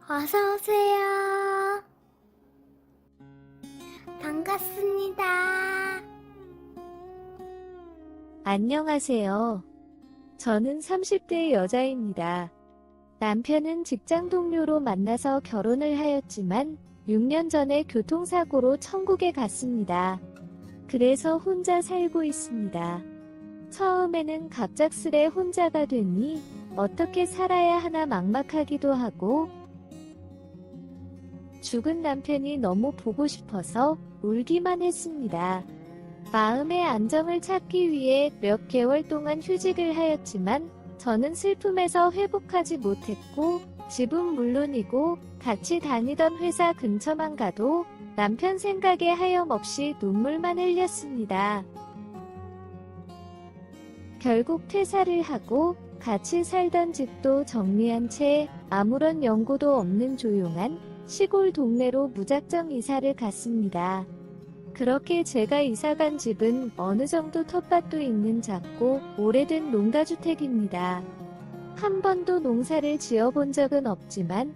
어서 오세요. 반갑습니다. 안녕하세요. 저는 30대 여자입니다. 남편은 직장 동료로 만나서 결혼을 하였지만 6년 전에 교통사고로 천국에 갔습니다. 그래서 혼자 살고 있습니다. 처음에는 갑작스레 혼자가 되니 어떻게 살아야 하나 막막하기도 하고 죽은 남편이 너무 보고 싶어서 울기만 했습니다. 마음의 안정을 찾기 위해 몇 개월 동안 휴직을 하였지만 저는 슬픔에서 회복하지 못했고 집은 물론이고 같이 다니던 회사 근처만 가도 남편 생각에 하염없이 눈물만 흘렸습니다. 결국 퇴사를 하고 같이 살던 집도 정리한 채 아무런 연고도 없는 조용한 시골 동네로 무작정 이사를 갔습니다. 그렇게 제가 이사간 집은 어느 정도 텃밭도 있는 작고 오래된 농가주택입니다. 한 번도 농사를 지어본 적은 없지만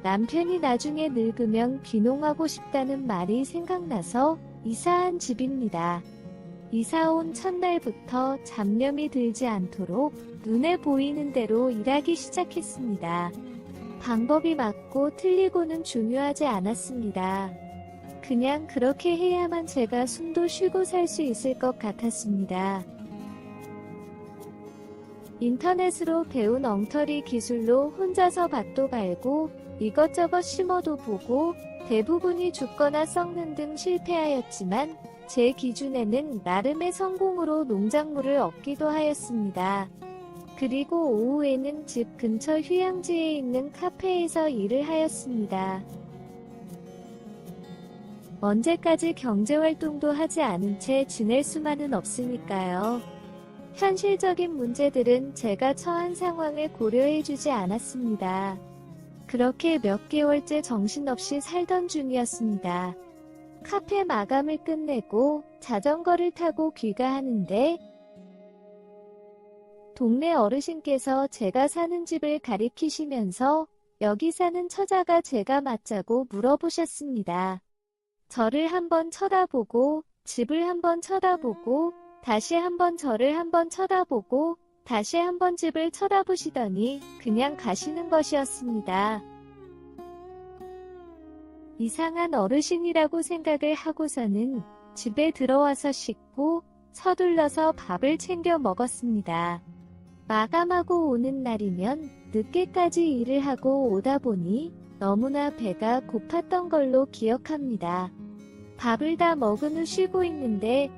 남편이 나중에 늙으면 귀농하고 싶다는 말이 생각나서 이사한 집입니다. 이사 온 첫날부터 잡념이 들지 않도록 눈에 보이는 대로 일하기 시작했습니다. 방법이 맞고 틀리고는 중요하지 않았습니다. 그냥 그렇게 해야만 제가 숨도 쉬고 살 수 있을 것 같았습니다. 인터넷으로 배운 엉터리 기술로 혼자서 밭도 갈고 이것저것 심어도 보고 대부분이 죽거나 썩는 등 실패하였지만 제 기준에는 나름의 성공으로 농작물을 얻기도 하였습니다. 그리고 오후에는 집 근처 휴양지에 있는 카페에서 일을 하였습니다. 언제까지 경제활동도 하지 않은 채 지낼 수만은 없으니까요. 현실적인 문제들은 제가 처한 상황을 고려해주지 않았습니다. 그렇게 몇 개월째 정신없이 살던 중이었습니다. 카페 마감을 끝내고 자전거를 타고 귀가하는데 동네 어르신께서 제가 사는 집을 가리키시면서 여기 사는 처자가 제가 맞자고 물어보셨습니다. 저를 한번 쳐다보고 집을 한번 쳐다보고 다시 한번 저를 한번 쳐다보고 다시 한번 집을 쳐다보시더니 그냥 가시는 것이었습니다. 이상한 어르신이라고 생각을 하고서는 집에 들어와서 씻고 서둘러서 밥을 챙겨 먹었습니다. 마감하고 오는 날이면 늦게까지 일을 하고 오다 보니 너무나 배가 고팠던 걸로 기억합니다. 밥을 다 먹은 후 쉬고 있는데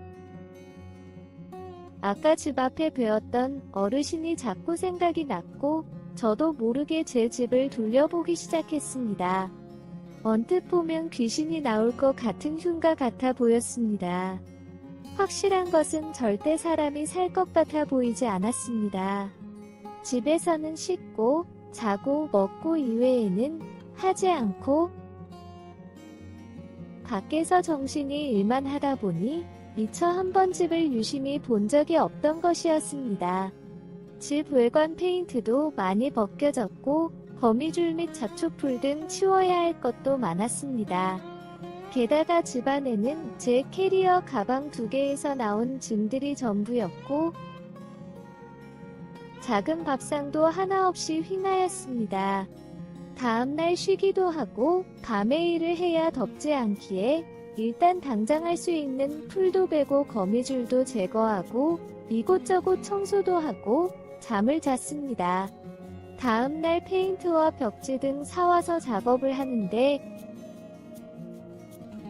아까 집 앞에 뵈었던 어르신이 자꾸 생각이 났고 저도 모르게 제 집을 돌려보기 시작했습니다. 언뜻 보면 귀신이 나올 것 같은 흉가 같아 보였습니다. 확실한 것은 절대 사람이 살 것 같아 보이지 않았습니다. 집에서는 씻고 자고 먹고 이외에는 하지 않고 밖에서 정신이 일만 하다 보니 미처 한 번 집을 유심히 본 적이 없던 것이었습니다. 집 외관 페인트도 많이 벗겨졌고 거미줄 및 잡초풀 등 치워야 할 것도 많았습니다. 게다가 집안에는 제 캐리어 가방 2개에서 나온 짐들이 전부였고 작은 밥상도 하나 없이 휑하였습니다. 다음날 쉬기도 하고 밤에 일을 해야 덥지 않기에 일단 당장 할 수 있는 풀도 베고 거미줄도 제거하고 이곳저곳 청소도 하고 잠을 잤습니다. 다음날 페인트와 벽지 등 사와서 작업을 하는데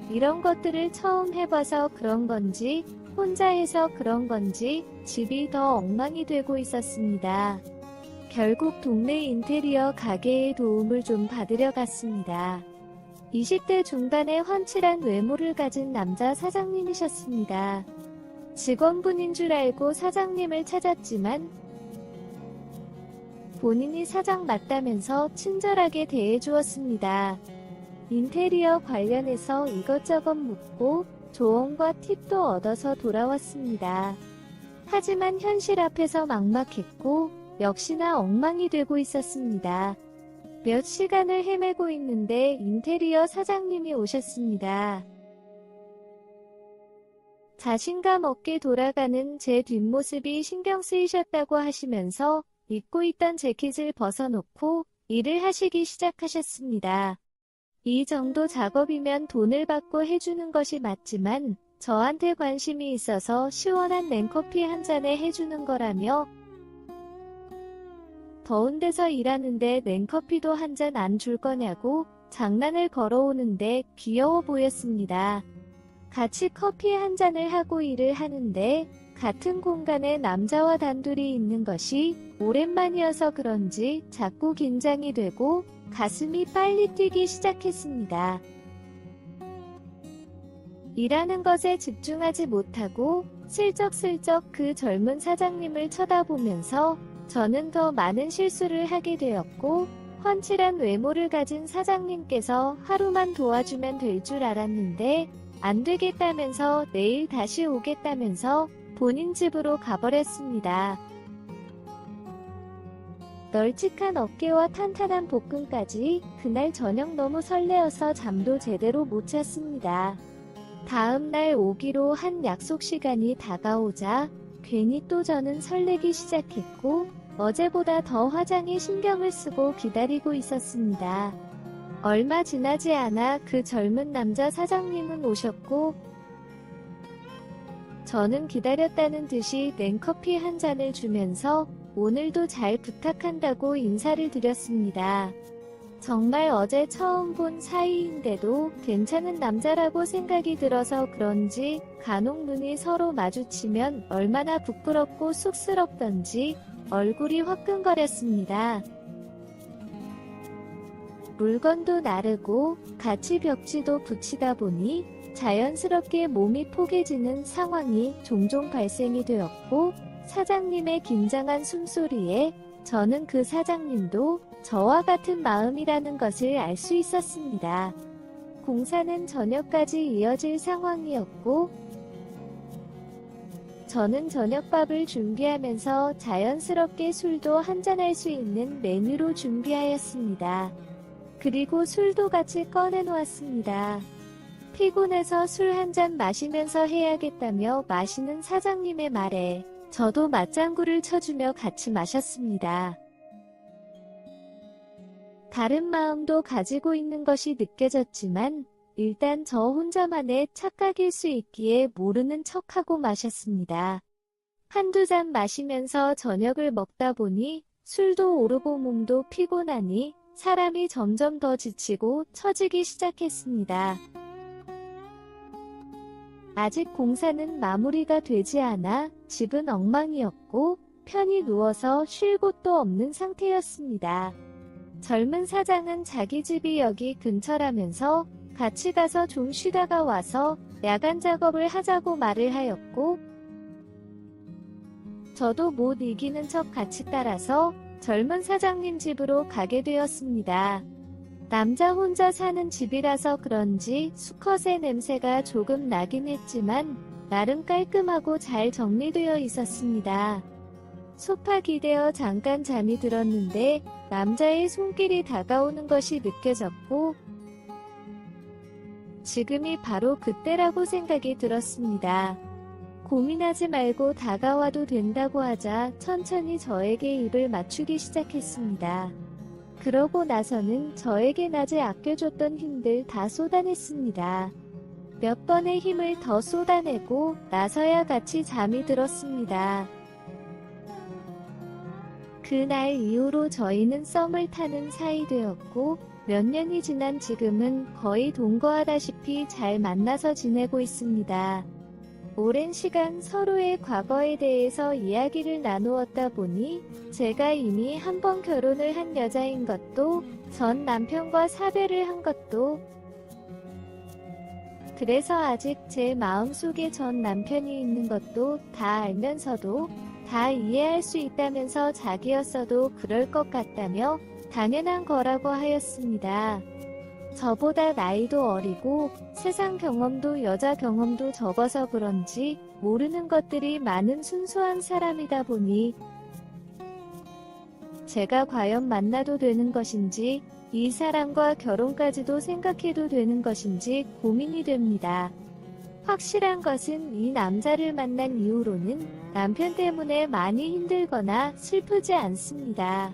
이런 것들을 처음 해봐서 그런 건지 혼자 해서 그런 건지 집이 더 엉망이 되고 있었습니다. 결국 동네 인테리어 가게의 도움을 좀 받으려 갔습니다. 20대 중반의 훤칠한 외모를 가진 남자 사장님이셨습니다. 직원분인 줄 알고 사장님을 찾았지만 본인이 사장 맞다면서 친절하게 대해주었습니다. 인테리어 관련해서 이것저것 묻고 조언과 팁도 얻어서 돌아왔습니다. 하지만 현실 앞에서 막막했고 역시나 엉망이 되고 있었습니다. 몇 시간을 헤매고 있는데 인테리어 사장님이 오셨습니다. 자신감 없게 돌아가는 제 뒷모습이 신경 쓰이셨다고 하시면서 입고 있던 재킷을 벗어놓고 일을 하시기 시작하셨습니다. 이 정도 작업이면 돈을 받고 해주는 것이 맞지만 저한테 관심이 있어서 시원한 냉커피 한 잔에 해주는 거라며 더운 데서 일하는데 냉커피도 한 잔 안 줄 거냐고 장난을 걸어오는데 귀여워 보였습니다. 같이 커피 한 잔을 하고 일을 하는데 같은 공간에 남자와 단둘이 있는 것이 오랜만이어서 그런지 자꾸 긴장이 되고 가슴이 빨리 뛰기 시작했습니다. 일하는 것에 집중하지 못하고 슬쩍슬쩍 그 젊은 사장님을 쳐다보면서 저는 더 많은 실수를 하게 되었고 훤칠한 외모를 가진 사장님께서 하루만 도와주면 될 줄 알았는데 안 되겠다면서 내일 다시 오겠다면서 본인 집으로 가버렸습니다. 널찍한 어깨와 탄탄한 복근까지 그날 저녁 너무 설레어서 잠도 제대로 못 잤습니다. 다음 날 오기로 한 약속 시간이 다가오자 괜히 또 저는 설레기 시작했고 어제보다 더 화장에 신경을 쓰고 기다리고 있었습니다. 얼마 지나지 않아 그 젊은 남자 사장님은 오셨고 저는 기다렸다는 듯이 냉커피 한 잔을 주면서 오늘도 잘 부탁한다고 인사를 드렸습니다. 정말 어제 처음 본 사이인데도 괜찮은 남자라고 생각이 들어서 그런지 간혹 눈이 서로 마주치면 얼마나 부끄럽고 쑥스럽던지 얼굴이 화끈거렸습니다. 물건도 나르고 같이 벽지도 붙이다 보니 자연스럽게 몸이 포개지는 상황이 종종 발생이 되었고 사장님의 긴장한 숨소리에 저는 그 사장님도 저와 같은 마음이라는 것을 알 수 있었습니다. 공사는 저녁까지 이어질 상황이었고 저는 저녁밥을 준비하면서 자연스럽게 술도 한잔할 수 있는 메뉴로 준비하였습니다. 그리고 술도 같이 꺼내놓았습니다. 피곤해서 술 한 잔 마시면서 해야겠다며 마시는 사장님의 말에 저도 맞장구를 쳐주며 같이 마셨습니다. 다른 마음도 가지고 있는 것이 느껴졌지만 일단 저 혼자만의 착각일 수 있기에 모르는 척하고 마셨습니다. 한두 잔 마시면서 저녁을 먹다 보니 술도 오르고 몸도 피곤하니 사람이 점점 더 지치고 처지기 시작했습니다. 아직 공사는 마무리가 되지 않아 집은 엉망이었고 편히 누워서 쉴 곳도 없는 상태였습니다. 젊은 사장은 자기 집이 여기 근처라면서 같이 가서 좀 쉬다가 와서 야간 작업을 하자고 말을 하였고 저도 못 이기는 척 같이 따라서 젊은 사장님 집으로 가게 되었습니다. 남자 혼자 사는 집이라서 그런지 수컷의 냄새가 조금 나긴 했지만 나름 깔끔하고 잘 정리되어 있었습니다. 소파 기대어 잠깐 잠이 들었는데 남자의 손길이 다가오는 것이 느껴졌고 지금이 바로 그때라고 생각이 들었습니다. 고민하지 말고 다가와도 된다고 하자 천천히 저에게 입을 맞추기 시작했습니다. 그러고 나서는 저에게 낮에 아껴줬던 힘들 다 쏟아냈습니다. 몇 번의 힘을 더 쏟아내고 나서야 같이 잠이 들었습니다. 그날 이후로 저희는 썸을 타는 사이 되었고 몇 년이 지난 지금은 거의 동거하다시피 잘 만나서 지내고 있습니다. 오랜 시간 서로의 과거에 대해서 이야기를 나누었다 보니 제가 이미 한 번 결혼을 한 여자인 것도 전 남편과 사별을 한 것도 그래서 아직 제 마음속에 전 남편이 있는 것도 다 알면서도 다 이해할 수 있다면서 자기였어도 그럴 것 같다며 당연한 거라고 하였습니다. 저보다 나이도 어리고 세상 경험도 여자 경험도 적어서 그런지 모르는 것들이 많은 순수한 사람이다 보니 제가 과연 만나도 되는 것인지, 이 사람과 결혼까지도 생각해도 되는 것인지 고민이 됩니다. 확실한 것은 이 남자를 만난 이후로는 남편 때문에 많이 힘들거나 슬프지 않습니다.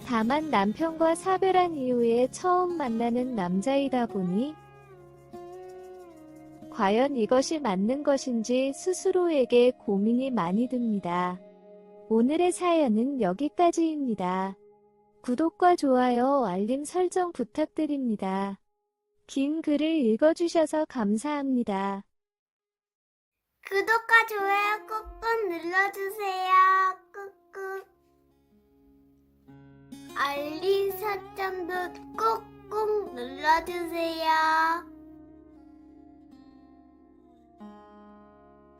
다만 남편과 사별한 이후에 처음 만나는 남자이다 보니 과연 이것이 맞는 것인지 스스로에게 고민이 많이 듭니다. 오늘의 사연은 여기까지입니다. 구독과 좋아요, 알림 설정 부탁드립니다. 긴 글을 읽어주셔서 감사합니다. 구독과 좋아요 꾹꾹 눌러주세요. 꾹꾹. 알림 설정도 꾹꾹 눌러주세요.